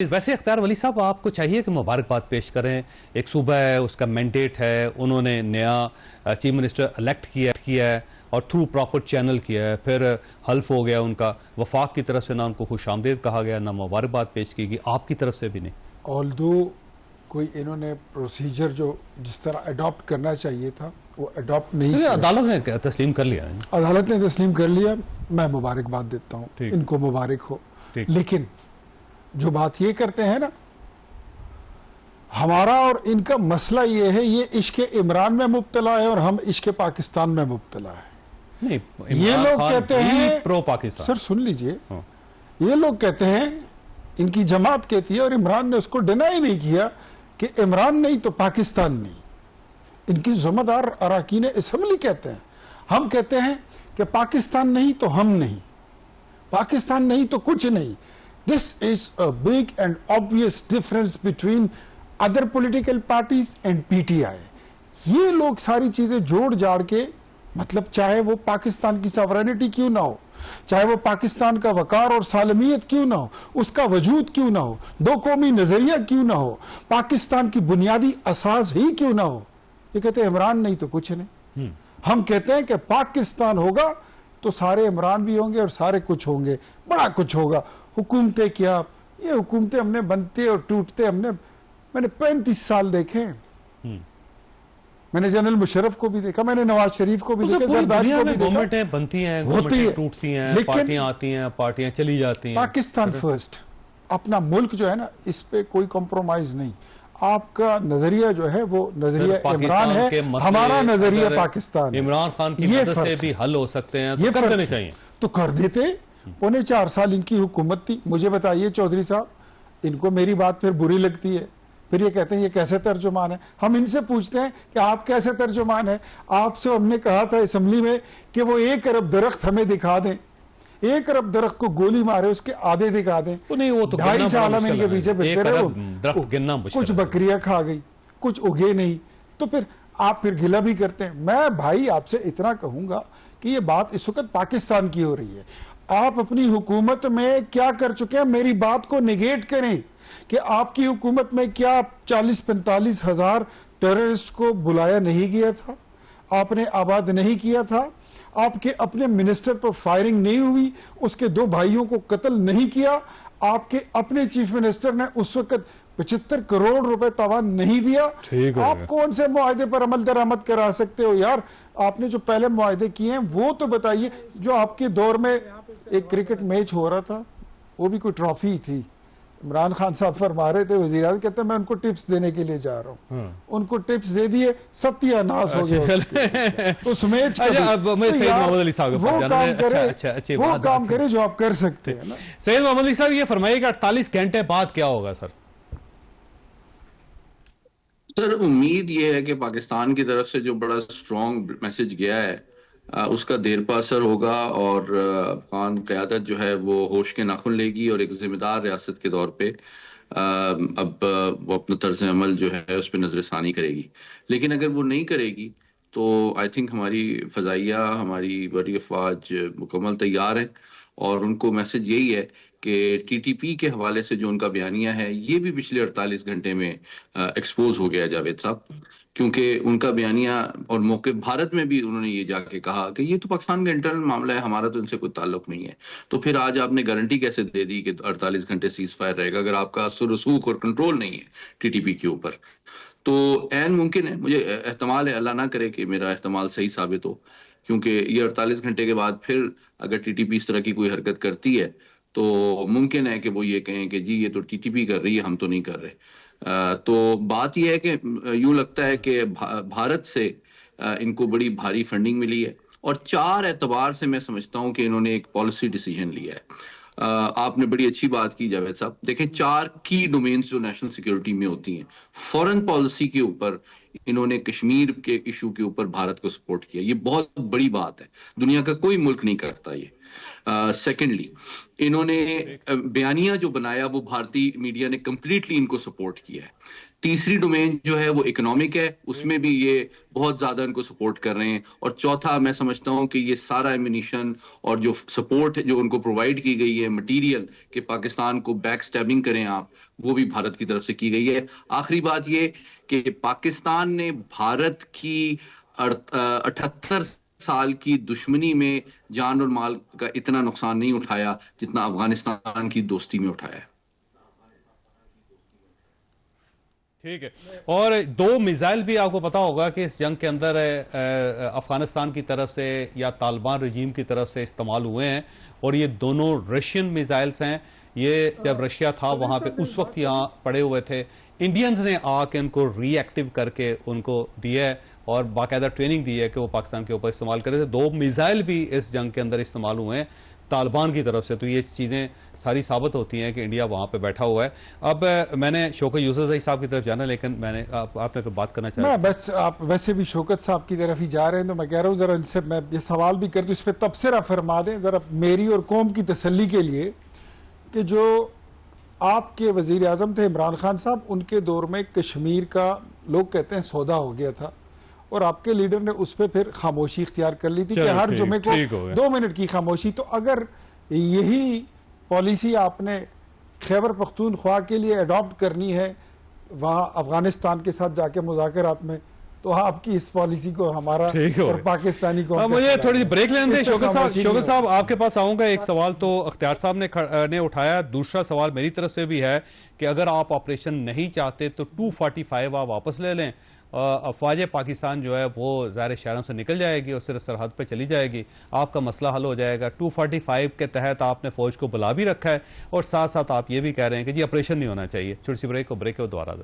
ویسے اختیار ولی صاحب آپ کو چاہیے کہ مبارکباد پیش کریں. ایک صوبہ ہے, اس کا مینڈیٹ ہے, انہوں نے نیا چیف منسٹر الیکٹ کیا ہے اور تھرو پراپر چینل کیا ہے, پھر حلف ہو گیا ان کا. وفاق کی طرف سے نہ ان کو خوش آمدید کہا گیا, نہ مبارکباد پیش کی گئی, آپ کی طرف سے بھی نہیں. آلدو کوئی انہوں نے پروسیجر جو جس طرح اڈاپٹ کرنا چاہیے تھا وہ اڈاپٹ نہیں کیا. عدالت نے تسلیم کر لیا, عدالت نے تسلیم کر لیا. میں مبارکباد دیتا ہوں, ان کو مبارک ہو. لیکن جو بات یہ کرتے ہیں نا, ہمارا اور ان کا مسئلہ یہ ہے, یہ عشق عمران میں مبتلا ہے اور ہم عشق پاکستان میں مبتلا ہے. یہ لوگ کہتے ہیں پرو پاکستان. سر سن لیجئے, یہ لوگ کہتے ہیں, ان کی جماعت کہتی ہے, اور عمران نے اس کو ڈینائی نہیں کیا کہ عمران نہیں تو پاکستان نہیں. ان کی ذمہ دار اراکین اسمبلی کہتے ہیں. ہم کہتے ہیں کہ پاکستان نہیں تو ہم نہیں, پاکستان نہیں تو کچھ نہیں. This is a big and obvious difference between other political parties and PTI. یہ لوگ ساری چیزیں جوڑ جاڑ کے, مطلب چاہے وہ پاکستان کی ساورینٹی کیوں نہ ہو, چاہے وہ پاکستان کا وقار اور سالمیت کیوں نہ ہو, اس کا وجود کیوں نہ ہو, دو قومی نظریہ کیوں نہ ہو, پاکستان کی بنیادی اساس ہی کیوں نہ ہو, یہ کہتے ہیں عمران نہیں تو کچھ نہیں. ہم کہتے ہیں کہ پاکستان ہوگا تو سارے عمران بھی ہوں گے اور سارے کچھ ہوں گے, بڑا کچھ ہوگا. حکومتیں کیا, یہ حکومتیں ہم نے بنتے اور ٹوٹتے میں نے 35 سال دیکھے. میں نے جنرل مشرف کو بھی دیکھا, میں نے نواز شریف کو بھی دیکھا, زرداری کو بھی دیکھا. گورنمنٹیں بنتی ہیں, گورنمنٹیں ٹوٹتی ہیں, پارٹیاں آتی ہیں, پارٹیاں چلی جاتی ہیں. پاکستان فرسٹ, اپنا ملک جو ہے نا, اس پہ کوئی کمپرومائز نہیں. آپ کا نظریہ جو ہے وہ نظریہ عمران ہے, ہمارا نظریہ پاکستان. عمران خان کی مدد سے بھی حل ہو سکتے ہیں, یہ کر دینے چاہیے. تو کر دیتے. 4.5 سال ان کی حکومت تھی. مجھے بتائیے چودھری صاحب, ان کو میری بات پھر بری لگتی ہے, پھر یہ کہتے ہیں یہ کیسے ترجمان ہے. ہم ان سے پوچھتے ہیں کہ آپ کیسے ترجمان ہیں. آپ سے ہم نے کہا تھا اسمبلی میں کہ وہ 1 ارب درخت ہمیں دکھا دیں, 1 ارب درخت کو گولی مارے اس کے آدھے دکھا دیں. 2.5 سال ہم ان کے پیچھے بیٹھتے رہے, کچھ بکریاں کھا گئی, کچھ اگے نہیں, تو پھر آپ پھر گلہ بھی کرتے ہیں. میں بھائی آپ سے اتنا کہوں گا کہ یہ بات اس وقت پاکستان کی ہو رہی ہے. آپ اپنی حکومت میں کیا کر چکے ہیں, میری بات کو نیگیٹ کریں کہ آپ کی حکومت میں کیا 40-45 ہزار ٹیررسٹ کو بلایا نہیں گیا تھا, آپ نے آباد نہیں کیا تھا, آپ کے اپنے منسٹر پر فائرنگ نہیں ہوئی, اس کے 2 بھائیوں کو قتل نہیں کیا, آپ کے اپنے چیف منسٹر نے اس وقت 75 کروڑ روپے تاوان نہیں دیا. آپ کون سے معاہدے پر عمل درآمد کرا سکتے ہو یار؟ آپ نے جو پہلے معاہدے کیے ہیں وہ تو بتائیے. جو آپ کے دور میں ایک کرکٹ میچ ہو رہا تھا, وہ بھی کوئی ٹرافی تھی, عمران خان صاحب فرما رہے تھے, وزیر اعظم کہتے ہیں میں ان کو ٹپس دینے کے لیے جا رہا ہوں. ان کو ٹپس دے دیے, ستیہ ناس ہو گیا اس میچ کا. وہ کام کرے جو آپ کر سکتے ہیں. سید محمد علی صاحب, یہ فرمائیے کہ 48 گھنٹے بعد کیا ہوگا سر؟ سر امید یہ ہے کہ پاکستان کی طرف سے جو بڑا سٹرونگ میسج گیا ہے اس کا دیر پا اثر ہوگا, اور افغان قیادت جو ہے وہ ہوش کے ناخن لے گی اور ایک ذمہ دار ریاست کے طور پہ اب وہ اپنا طرز عمل جو ہے اس پہ نظر ثانی کرے گی. لیکن اگر وہ نہیں کرے گی تو آئی تھنک ہماری فضائیہ, ہماری بڑی افواج مکمل تیار ہیں, اور ان کو میسج یہی ہے کہ ٹی ٹی پی کے حوالے سے جو ان کا بیانیہ ہے یہ بھی پچھلے 48 گھنٹے میں ایکسپوز ہو گیا جاوید صاحب, کیونکہ ان کا بیانیہ اور موقع بھارت میں بھی انہوں نے یہ جا کے کہا کہ یہ تو پاکستان کا انٹرنل معاملہ ہے, ہمارا تو ان سے کوئی تعلق نہیں ہے. تو پھر آج آپ نے گارنٹی کیسے دے دی کہ 48 گھنٹے سیز فائر رہے گا اگر آپ کا اثر رسوخ اور کنٹرول نہیں ہے ٹی ٹی پی کے اوپر؟ تو عین ممکن ہے, مجھے احتمال ہے, اللہ نہ کرے کہ میرا احتمال صحیح ثابت ہو, کیونکہ یہ 48 گھنٹے کے بعد پھر اگر ٹی ٹی پی اس طرح کی کوئی حرکت کرتی ہے تو ممکن ہے کہ وہ یہ کہیں کہ جی یہ تو ٹی ٹی پی کر رہی ہے, ہم تو نہیں کر رہے. تو بات یہ ہے کہ یوں لگتا ہے کہ بھارت سے ان کو بڑی بھاری فنڈنگ ملی ہے, اور 4 اعتبار سے میں سمجھتا ہوں کہ انہوں نے ایک پالیسی ڈیسیجن لیا ہے. آپ نے بڑی اچھی بات کی جاوید صاحب. دیکھیں 4 کی ڈومینز جو نیشنل سیکیورٹی میں ہوتی ہیں, فورن پالیسی کے اوپر انہوں نے کشمیر کے ایشو کے اوپر بھارت کو سپورٹ کیا, یہ بہت بڑی بات ہے, دنیا کا کوئی ملک نہیں کرتا یہ. سیکنڈلی انہوں نے بیانیہ جو بنایا وہ بھارتی میڈیا نے کمپلیٹلی ان کو سپورٹ کیا ہے. تیسری ڈومین جو ہے وہ اکنامک ہے, اس میں بھی یہ بہت زیادہ ان کو سپورٹ کر رہے ہیں. اور چوتھا میں سمجھتا ہوں کہ یہ سارا ایمونیشن اور جو سپورٹ جو ان کو پرووائڈ کی گئی ہے مٹیریل کہ پاکستان کو بیک سٹیبنگ کریں آپ, وہ بھی بھارت کی طرف سے کی گئی ہے. آخری بات یہ کہ پاکستان نے بھارت کی 78 سال کی دشمنی میں جان اور مال کا اتنا نقصان نہیں اٹھایا جتنا افغانستان کی دوستی میں اٹھایا ہے. ٹھیک ہے. اور 2 میزائل بھی آپ کو پتا ہوگا کہ اس جنگ کے اندر افغانستان کی طرف سے یا طالبان رجیم کی طرف سے استعمال ہوئے ہیں، اور یہ دونوں رشین میزائلز ہیں. یہ جب رشیا تھا وہاں پہ اس وقت یہاں پڑے ہوئے تھے، انڈینز نے آ کے ان کو ری ایکٹیو کر کے ان کو دیا ہے اور باقاعدہ ٹریننگ دی ہے کہ وہ پاکستان کے اوپر استعمال کرے تھے. 2 میزائل بھی اس جنگ کے اندر استعمال ہوئے ہیں طالبان کی طرف سے. تو یہ چیزیں ساری ثابت ہوتی ہیں کہ انڈیا وہاں پہ بیٹھا ہوا ہے. اب میں نے شوکت یوسف صاحب کی طرف جانا، لیکن میں نے آپ نے کوئی بات کرنا چاہا. میں بس آپ ویسے بھی شوکت صاحب کی طرف ہی جا رہے ہیں تو میں کہہ رہا ہوں ذرا ان سے میں یہ سوال بھی کرتا ہوں، اس پہ تبصرہ فرما دیں ذرا میری اور قوم کی تسلی کے لیے، کہ جو آپ کے وزیر اعظم تھے عمران خان صاحب، ان کے دور میں کشمیر کا لوگ کہتے ہیں سودا ہو گیا تھا، اور آپ کے لیڈر نے اس پہ پھر خاموشی اختیار کر لی تھی کہ ہر جمعے کو 2 منٹ کی خاموشی. تو اگر یہی پالیسی آپ نے خیبر پختونخوا کے لیے اڈاپٹ کرنی ہے وہاں افغانستان کے ساتھ جا کے مذاکرات میں، تو آپ کی اس پالیسی کو ہمارا اور پاکستانی کو مجھے تھوڑی بریک لینے دیں. شوکت صاحب آپ کے پاس آؤں گا. ایک سوال تو اختیار صاحب نے اٹھایا، دوسرا سوال میری طرف سے بھی ہے کہ اگر آپ آپریشن نہیں چاہتے تو 245 آپ واپس لے لیں. افواج پاکستان جو ہے وہ ظاہر شہروں سے نکل جائے گی اور صرف سرحد پہ چلی جائے گی، آپ کا مسئلہ حل ہو جائے گا. 245 کے تحت آپ نے فوج کو بلا بھی رکھا ہے، اور ساتھ ساتھ آپ یہ بھی کہہ رہے ہیں کہ جی آپریشن نہیں ہونا چاہیے. چھوٹی سی بریک کو دوبارہ